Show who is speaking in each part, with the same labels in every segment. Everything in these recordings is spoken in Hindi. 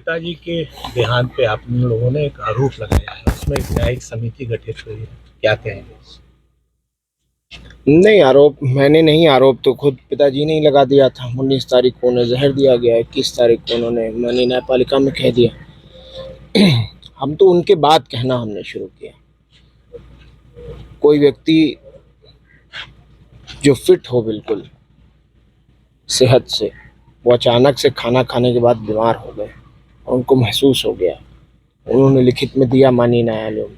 Speaker 1: पिताजी के देहांत पे आप लोगों ने एक आरोप लगाया है, उसमें एक न्यायिक समिति गठित हुई है, क्या कहेंगे?
Speaker 2: नहीं, आरोप मैंने नहीं, आरोप तो खुद पिताजी ने ही लगा दिया था। 19 तारीख को उन्हें जहर दिया गया, 21 तारीख को उन्होंने मनी न्यायपालिका में कह दिया। हम तो उनके बाद कहना हमने शुरू किया। कोई व्यक्ति जो फिट हो बिल्कुल सेहत से, वो अचानक से खाना खाने के बाद बीमार हो गए और उनको महसूस हो गया। उन्होंने लिखित में दिया माननीय न्यायालयों में,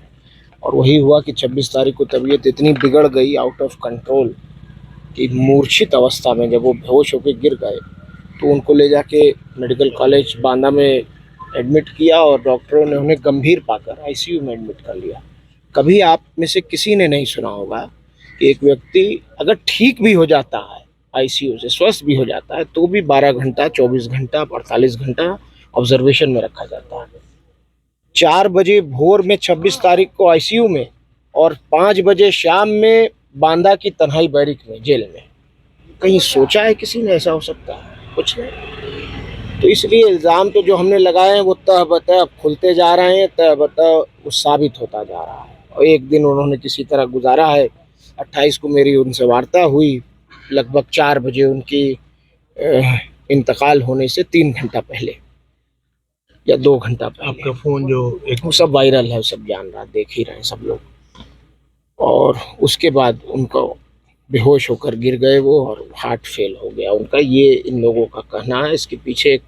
Speaker 2: और वही हुआ कि 26 तारीख को तबीयत इतनी बिगड़ गई, आउट ऑफ कंट्रोल, कि मूर्छित अवस्था में जब वो बेहोश होकर गिर गए तो उनको ले जाके मेडिकल कॉलेज बांदा में एडमिट किया और डॉक्टरों ने उन्हें गंभीर पाकर आईसीयू में एडमिट कर लिया। कभी आप में से किसी ने नहीं सुना होगा कि एक व्यक्ति अगर ठीक भी हो जाता है, आईसीयू से स्वस्थ भी हो जाता है, तो भी 12 घंटा, 24 घंटा, 48 घंटा ऑब्जर्वेशन में रखा जाता है। 4 बजे भोर में 26 तारीख को आईसीयू में और 5 बजे शाम में बांदा की तन्हाई बैरिक में, जेल में। कहीं सोचा है किसी ने ऐसा हो सकता है? कुछ नहीं। तो इसलिए इल्ज़ाम तो जो हमने लगाए हैं वो तह बतह खुलते जा रहे हैं, तह बतह वो साबित होता जा रहा है। और एक दिन उन्होंने किसी तरह गुजारा है। 28 को मेरी उनसे वार्ता हुई, लगभग 4 बजे उनकी इंतकाल होने से 3 घंटा पहले या 2 घंटा पहले।
Speaker 1: आपका फ़ोन जो एक
Speaker 2: वो सब वायरल है, सब जान रहा, देख ही रहे हैं सब लोग। और उसके बाद उनको बेहोश होकर गिर गए वो, और हार्ट फेल हो गया उनका। ये इन लोगों का कहना है। इसके पीछे एक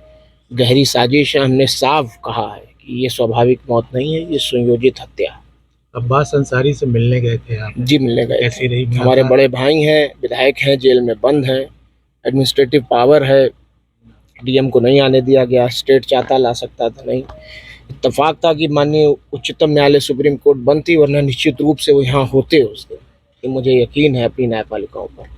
Speaker 2: गहरी साजिश है। हमने साफ कहा है कि ये स्वाभाविक मौत नहीं है, ये सुनियोजित हत्या है।
Speaker 1: अब्बास अंसारी से मिलने गए थे आप?
Speaker 2: जी, मिलने गए।
Speaker 1: कैसी रही मुलाकात?
Speaker 2: हमारे बड़े भाई हैं, विधायक हैं, जेल में बंद हैं, एडमिनिस्ट्रेटिव पावर है, डीएम को नहीं आने दिया गया, स्टेट चाहता ला सकता था, नहीं। इत्तेफाक था कि माननीय उच्चतम न्यायालय सुप्रीम कोर्ट बंद थी, वरना निश्चित रूप से वो यहाँ होते उस दिन, कि मुझे यकीन है अपनी न्यायपालिकाओं पर।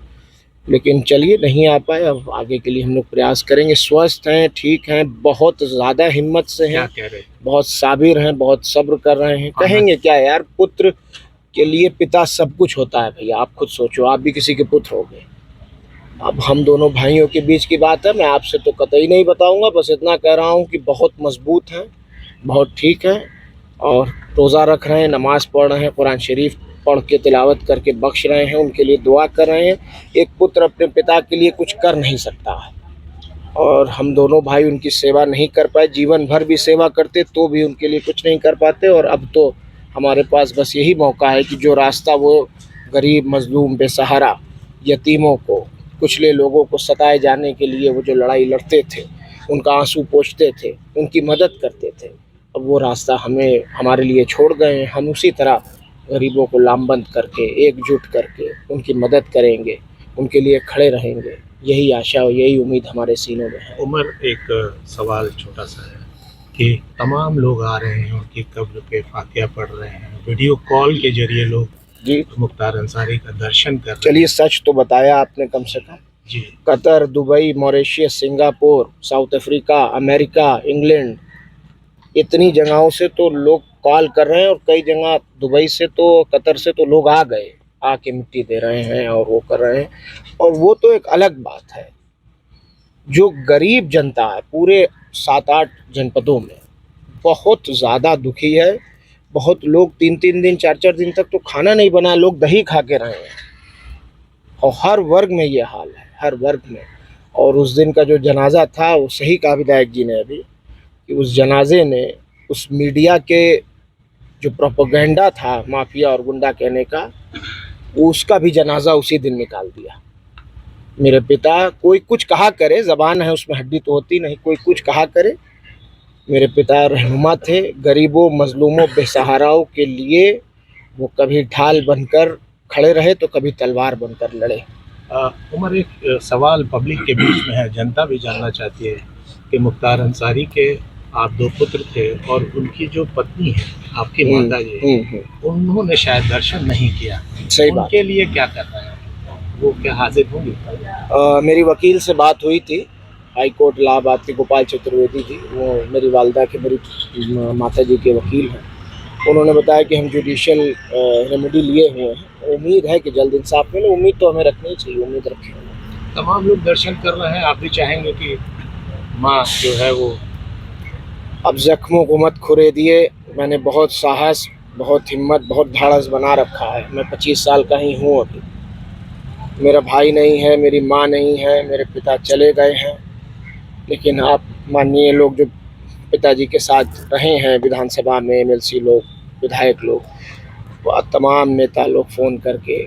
Speaker 2: लेकिन चलिए, नहीं आ पाए। अब आगे के लिए हम लोग प्रयास करेंगे। स्वस्थ हैं, ठीक हैं, बहुत ज़्यादा हिम्मत से हैं,
Speaker 1: क्या कह रहे?
Speaker 2: बहुत साबिर हैं, बहुत सब्र कर रहे हैं। कहेंगे क्या यार, पुत्र के लिए पिता सब कुछ होता है भैया। आप खुद सोचो, आप भी किसी के पुत्र हो गए। अब हम दोनों भाइयों के बीच की बात है, मैं आपसे तो कतई नहीं बताऊंगा। बस इतना कह रहा हूँ कि बहुत मजबूत हैं, बहुत ठीक हैं, और रोज़ा रख रहे हैं, नमाज़ पढ़ रहे हैं, कुरान शरीफ पढ़ के तिलावत करके बख्श रहे हैं, उनके लिए दुआ कर रहे हैं। एक पुत्र अपने पिता के लिए कुछ कर नहीं सकता है, और हम दोनों भाई उनकी सेवा नहीं कर पाए। जीवन भर भी सेवा करते तो भी उनके लिए कुछ नहीं कर पाते। और अब तो हमारे पास बस यही मौका है कि जो रास्ता वो गरीब, मजलूम, बेसहारा, यतीमों को, कुचले लोगों को सताए जाने के लिए वो जो लड़ाई लड़ते थे, उनका आंसू पोंछते थे, उनकी मदद करते थे, अब वो रास्ता हमें, हमारे लिए छोड़ गए हैं। हम उसी तरह गरीबों को लामबंद करके, एकजुट करके उनकी मदद करेंगे, उनके लिए खड़े रहेंगे। यही आशा और यही उम्मीद हमारे सीनों में है।
Speaker 1: उमर, एक सवाल छोटा सा है कि तमाम लोग आ रहे हैं, उनकी कब्र पे फातिहा पढ़ रहे हैं, वीडियो कॉल के जरिए लोग
Speaker 2: जी,
Speaker 1: मुख्तार अंसारी का दर्शन कर रहे हैं।
Speaker 2: चलिए, सच तो बताया आपने कम से कम।
Speaker 1: जी,
Speaker 2: Qatar, Dubai, Mauritius, Singapore, South Africa, America, England, इतनी जगहों से तो लोग कॉल कर रहे हैं। और कई जगह दुबई से, तो कतर से तो लोग आ गए, आके मिट्टी दे रहे हैं और वो कर रहे हैं। और वो तो एक अलग बात है। जो गरीब जनता है पूरे 7-8 जनपदों में, बहुत ज़्यादा दुखी है। बहुत लोग 3-3 दिन, 4-4 दिन तक तो खाना नहीं बना, लोग दही खा के रहे हैं। और हर वर्ग में ये हाल है, हर वर्ग में। और उस दिन का जो जनाजा था, वो सही कहा विधायक जी ने अभी, कि उस जनाजे ने, उस मीडिया के जो प्रोपेगेंडा था माफिया और गुंडा कहने का, उसका भी जनाजा उसी दिन निकाल दिया। मेरे पिता, कोई कुछ कहा करे, ज़बान है उसमें हड्डी तो होती नहीं, कोई कुछ कहा करे, मेरे पिता रहनुमा थे। गरीबों, मजलूमों, बेसहाराओं के लिए वो कभी ढाल बनकर खड़े रहे तो कभी तलवार बनकर लड़े।
Speaker 1: उमर, एक सवाल पब्लिक के बीच में है, जनता भी जानना चाहती है कि मुख्तार अंसारी के आप 2 पुत्र थे और उनकी जो पत्नी है, आपकी माता जी, उन्होंने शायद दर्शन नहीं किया।
Speaker 2: सही बात।
Speaker 1: उनके लिए क्या करना है, वो क्या हाजिर होंगी?
Speaker 2: मेरी वकील से बात हुई थी, हाई कोर्ट इलाहाबाद के गोपाल चतुर्वेदी जी, वो मेरी वालदा के, मेरी माता जी के वकील हैं। उन्होंने बताया कि हम जुडिशियल रेमेडी लिए हुए हैं, उम्मीद है कि जल्द इंसाफ मिले। उम्मीद तो हमें रखनी चाहिए, उम्मीद रखें।
Speaker 1: तमाम लोग दर्शन कर रहे हैं, आप भी चाहेंगे कि माँ जो है वो
Speaker 2: अब जख्मों को मत खुरे दिए। मैंने बहुत साहस, बहुत हिम्मत, बहुत धाड़स बना रखा है। मैं 25 साल का ही हूँ अभी। मेरा भाई नहीं है, मेरी माँ नहीं है, मेरे पिता चले गए हैं। लेकिन आप माननीय लोग जो पिताजी के साथ रहे हैं विधानसभा में, एमएलसी लोग, विधायक लोग, वह तमाम नेता लोग फ़ोन करके,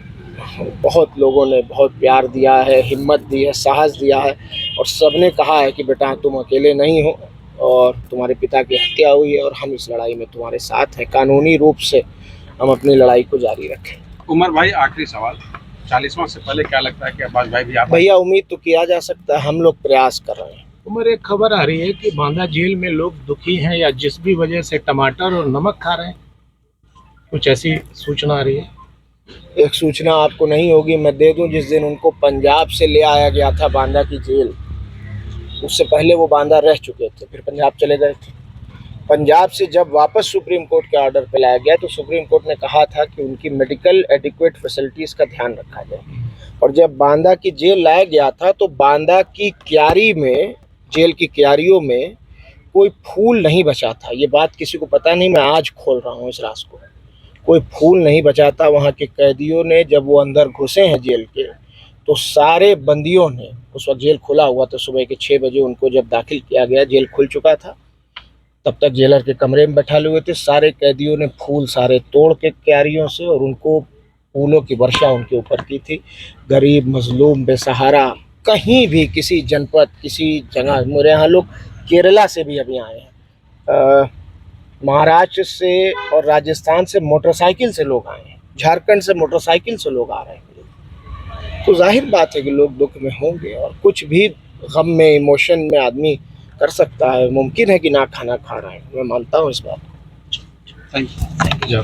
Speaker 2: बहुत लोगों ने बहुत प्यार दिया है, हिम्मत दी है, साहस दिया है, और सबने कहा है कि बेटा तुम अकेले नहीं हो और तुम्हारे पिता की हत्या हुई है और हम इस लड़ाई में तुम्हारे साथ हैं। कानूनी रूप से हम अपनी लड़ाई को जारी रखें।
Speaker 3: उमर भाई, आखिरी सवाल, 40वां से पहले क्या लगता है कि अब्बास भाई भी आप
Speaker 2: भैया उम्मीद तो किया जा सकता है, हम लोग प्रयास कर रहे हैं।
Speaker 1: उमर, एक खबर आ रही है कि बांदा जेल में लोग दुखी हैं या जिस भी वजह से टमाटर और नमक खा रहे हैं, कुछ ऐसी सूचना आ रही है?
Speaker 2: एक सूचना आपको नहीं होगी, मैं दे दूं। जिस दिन उनको पंजाब से ले आया गया था बांदा की जेल, उससे पहले वो बांदा रह चुके थे, फिर पंजाब चले गए थे। पंजाब से जब वापस सुप्रीम कोर्ट के ऑर्डर पे लाया गया तो सुप्रीम कोर्ट ने कहा था कि उनकी मेडिकल एडिक्वेट फैसिलिटीज़ का ध्यान रखा जाए। और जब बांदा की जेल लाया गया था तो बांदा की क्यारी में, जेल की क्यारियों में कोई फूल नहीं बचा था। ये बात किसी को पता नहीं, मैं आज खोल रहा हूँ इस राज को। कोई फूल नहीं बचा था। वहाँ के कैदियों ने, जब वो अंदर घुसे हैं जेल के, तो सारे बंदियों ने, उस वक्त जेल खुला हुआ था, सुबह के 6 बजे उनको जब दाखिल किया गया, जेल खुल चुका था, तब तक जेलर के कमरे में बैठा हुए थे। सारे कैदियों ने फूल सारे तोड़ के क्यारियों से और उनको फूलों की वर्षा उनके ऊपर की थी। गरीब, मजलूम, बेसहारा, कहीं भी किसी जनपद, किसी जगह, मेरे यहाँ लोग केरला से भी अभी आए हैं, महाराष्ट्र से और राजस्थान से मोटरसाइकिल से लोग आए हैं, झारखंड से मोटरसाइकिल से लोग आ रहे हैं। तो जाहिर बात है कि लोग दुख में होंगे, और कुछ भी गम में, इमोशन में आदमी कर सकता है। मुमकिन है कि ना खाना खा रहे हैं, मैं मानता हूँ इस बात को।
Speaker 3: Thank you.
Speaker 1: ज़्यादा